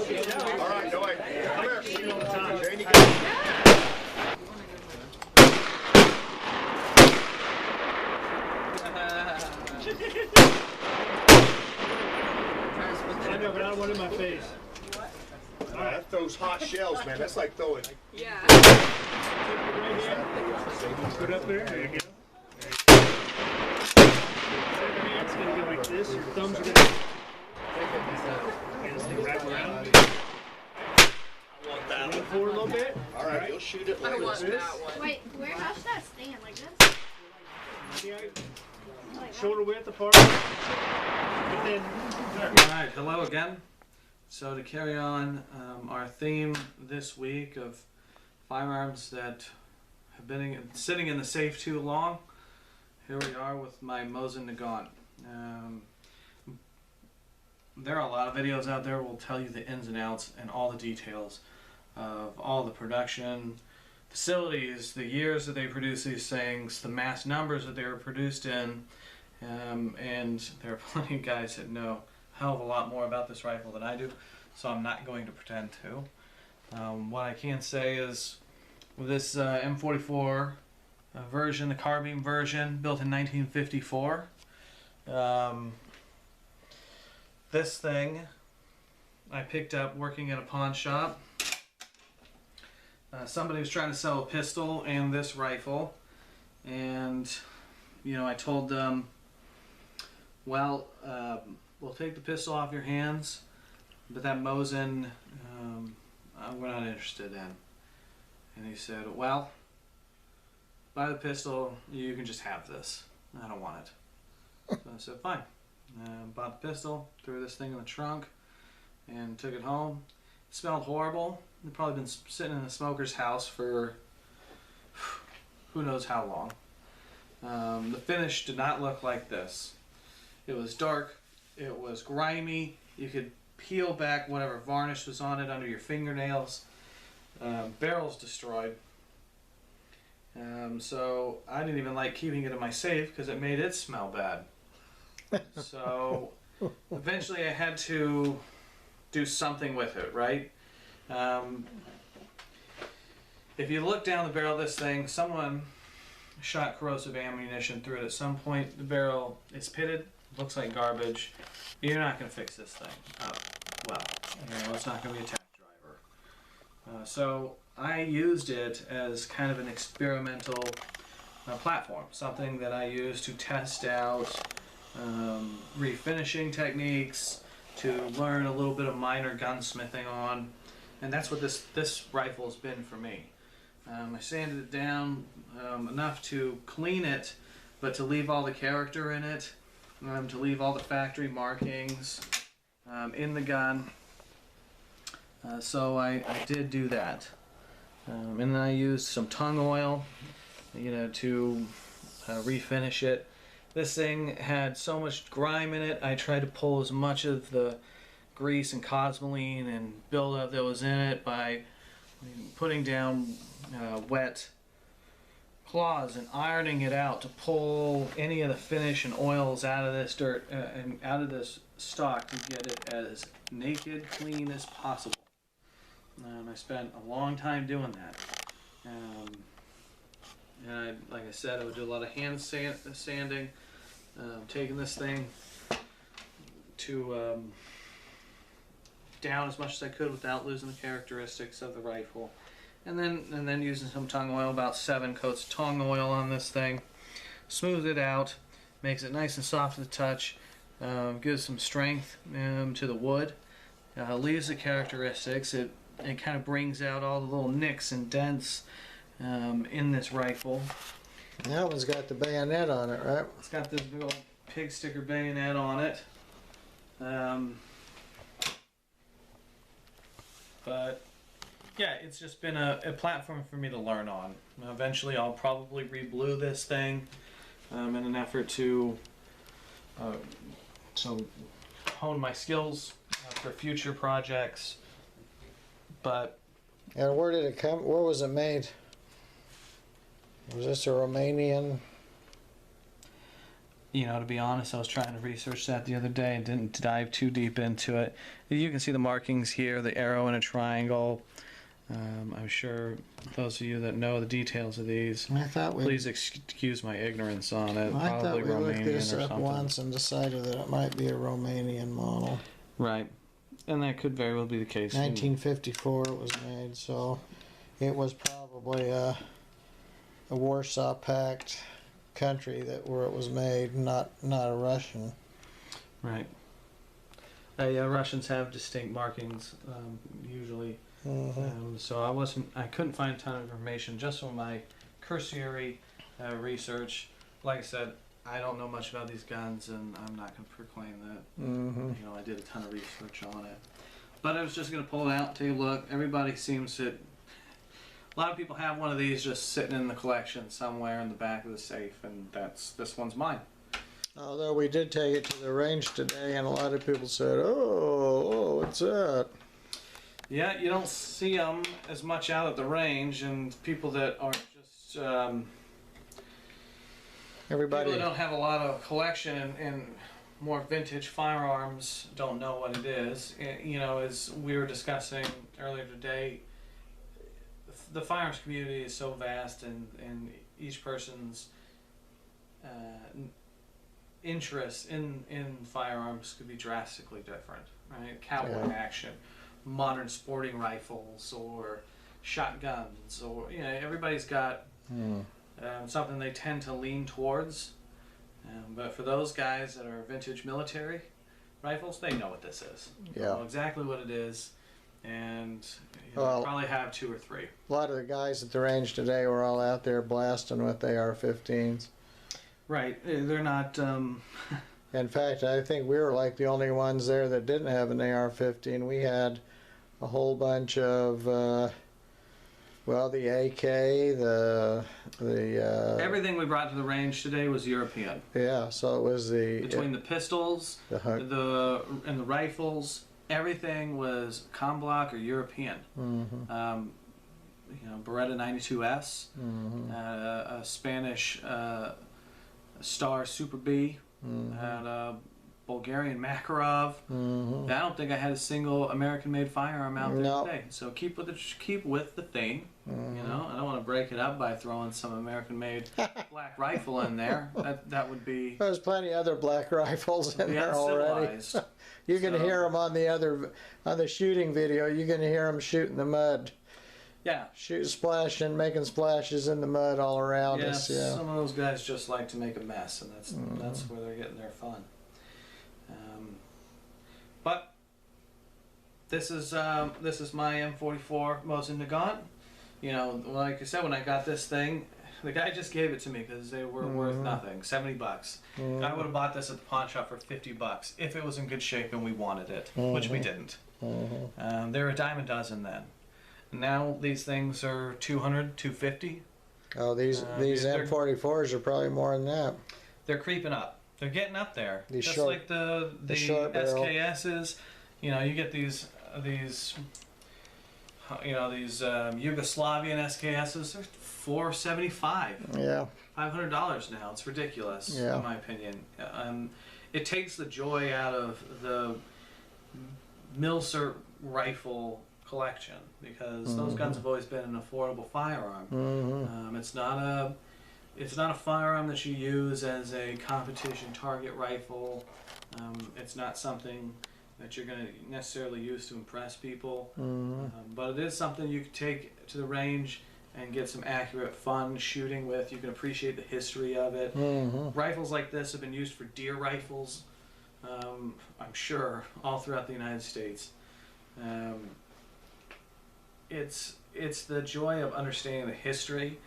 All right, go ahead. Come here. Jane, you I know, but I don't want it in my face. All right, that throws hot shells, man. That's like throwing. Yeah. Put it up there. There you go. Your hand's gonna go like this. Your thumbs are gonna. This thing wrap around. Lean forward a little bit. All right, you'll shoot it I like want this. that one. Wait, how should that stand? Like this? Shoulder width apart. But then. Alright, hello again. So to carry on our theme this week of firearms that have been sitting in the safe too long, here we are with my Mosin Nagant. There are a lot of videos out there that will tell you the ins and outs and all the details of all the production facilities, the years that they produce these things, the mass numbers that they were produced in, and there are plenty of guys that know a hell of a lot more about this rifle than I do, so I'm not going to pretend to. What I can say is with this M44 version, the carbine version, built in 1954, this thing I picked up working at a pawn shop. Somebody was trying to sell a pistol and this rifle, and you know, I told them, well, we'll take the pistol off your hands, but that Mosin we're not interested in. And he said, well, buy the pistol, you can just have this. I don't want it. So I said, fine. Bought the pistol, threw this thing in the trunk, and took it home. It smelled horrible. It'd probably been sitting in a smoker's house for who knows how long. The finish did not look like this. It was dark, it was grimy, you could peel back whatever varnish was on it under your fingernails. Barrel's destroyed. So I didn't even like keeping it in my safe because it made it smell bad. So eventually I had to do something with it, right? If you look down the barrel of this thing, someone shot corrosive ammunition through it at some point. The barrel is pitted, looks like garbage. You're not going to fix this thing up well. You know, it's not going to be a tack driver. So I used it as kind of an experimental platform, something that I used to test out refinishing techniques, to learn a little bit of minor gunsmithing on, and that's what this rifle has been for me. I sanded it down enough to clean it, but to leave all the character in it, to leave all the factory markings in the gun. So I did do that, and then I used some tung oil, you know, to refinish it. This thing had so much grime in it, I tried to pull as much of the grease and cosmoline and buildup that was in it by putting down wet cloths and ironing it out to pull any of the finish and oils out of this dirt and out of this stock to get it as naked, clean as possible. I spent a long time doing that. And like I said, I would do a lot of hand sanding, taking this thing to down as much as I could without losing the characteristics of the rifle, and then using some tung oil, about 7 coats of tung oil on this thing, smooth it out, makes it nice and soft to the touch, gives some strength to the wood, leaves the characteristics. It kind of brings out all the little nicks and dents in this rifle. That one's got the bayonet on it, right? It's got this big old pig sticker bayonet on it. But yeah, it's just been a platform for me to learn on. Eventually I'll probably re-blue this thing in an effort to hone my skills for future projects. But And where did it come? Where was it made? Was this a Romanian? you know, to be honest, I was trying to research that the other day and didn't dive too deep into it. You can see the markings here, the arrow and a triangle. I'm sure those of you that know the details of these, I thought please excuse my ignorance on it. I thought Probably we looked Romanian this or up something. once and decided that it might be a Romanian model. Right. And that could very well be the case. 1954 it was made, so it was probably a Warsaw Pact country where it was made, not a Russian. Right. Yeah, Russians have distinct markings, usually. So I couldn't find a ton of information just from my cursory research. Like I said, I don't know much about these guns, and I'm not going to proclaim that. You know, I did a ton of research on it, but I was just going to pull it out, take a look. Everybody seems to. A lot of people have one of these just sitting in the collection somewhere in the back of the safe, and this one's mine. Although we did take it to the range today, and a lot of people said, "Oh, what's that?" Yeah, you don't see them as much out at the range, and people that are just Everybody. people that don't have a lot of collection and more vintage firearms don't know what it is. You know, as we were discussing earlier today, the firearms community is so vast, and each person's interest in firearms could be drastically different, right? Cowboy action, modern sporting rifles, or shotguns, or, you know, everybody's got something they tend to lean towards. But for those guys that are vintage military rifles, they know what this is. They know exactly what it is, and you know, probably have 2 or 3. A lot of the guys at the range today were all out there blasting with AR-15s. Right, they're not. In fact, I think we were like the only ones there that didn't have an AR-15. We had a whole bunch of, well, the AK, the Everything we brought to the range today was European. Yeah, so it was between the pistols, and the rifles, everything was Comblock or European. You know, Beretta 92S, a Spanish Star Super B, and a Bulgarian Makarov. I don't think I had a single American-made firearm out there today. So keep with the theme. You know, I don't want to break it up by throwing some American-made black rifle in there. That would be. There's plenty of other black rifles in there already. You can hear them on the shooting video. You can hear them shooting the mud. Yeah. Splashing, making splashes in the mud all around us. Yeah. Some of those guys just like to make a mess, and that's where they're getting their fun. But this is my M44 Mosin Nagant. You know, like I said, when I got this thing, the guy just gave it to me because they were worth nothing, $70. I would have bought this at the pawn shop for $50 if it was in good shape and we wanted it, which we didn't. They were a dime a dozen then. Now these things are $200, $250. Oh, these M44s are probably more than that. They're creeping up. They're getting up there. Just short, like the SKSs. You know, you get these Yugoslavian SKSs. They're $475. Yeah. $500 now. It's ridiculous, in my opinion. It takes the joy out of the Milser rifle collection, because those guns have always been an affordable firearm. It's not a firearm that you use as a competition target rifle. It's not something that you're going to necessarily use to impress people, but it is something you can take to the range and get some accurate, fun shooting with. You can appreciate the history of it. Rifles like this have been used for deer rifles, I'm sure, all throughout the United States. It's the joy of understanding the history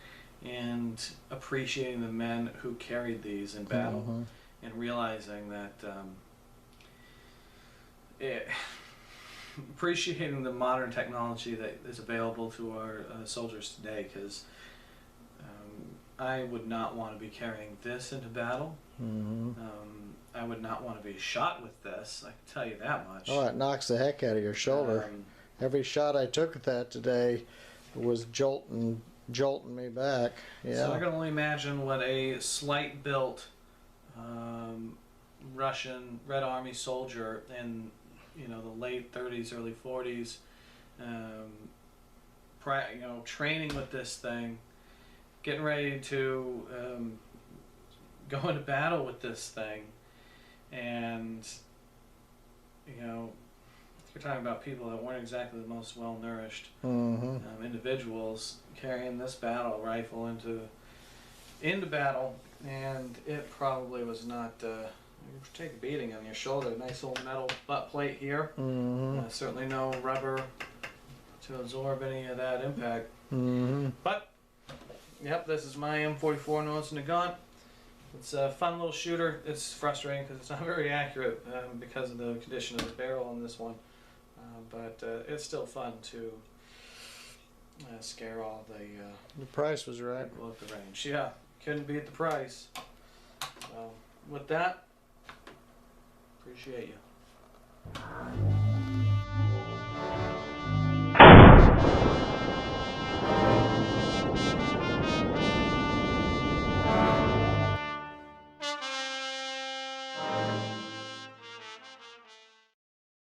and appreciating the men who carried these in battle, and realizing that appreciating the modern technology that is available to our soldiers today, because I would not want to be carrying this into battle. I would not want to be shot with this, I can tell you that much. Oh, it knocks the heck out of your shoulder. Every shot I took with that today was jolting me back. Yeah. So I can only imagine what a slight built Russian Red Army soldier in the late 30s, early 40s, training with this thing, getting ready to go into battle with this thing, and you're talking about people that weren't exactly the most well-nourished individuals carrying this battle rifle into battle, and it probably was not. You take a beating on your shoulder. Nice old metal butt plate here. Certainly no rubber to absorb any of that impact. But yep, this is my M44 Mosin Nagant. It's a fun little shooter. It's frustrating because it's not very accurate because of the condition of the barrel on this one. But it's still fun to scare all The price was right. people at the range. Yeah, couldn't beat the price. So with that, appreciate you.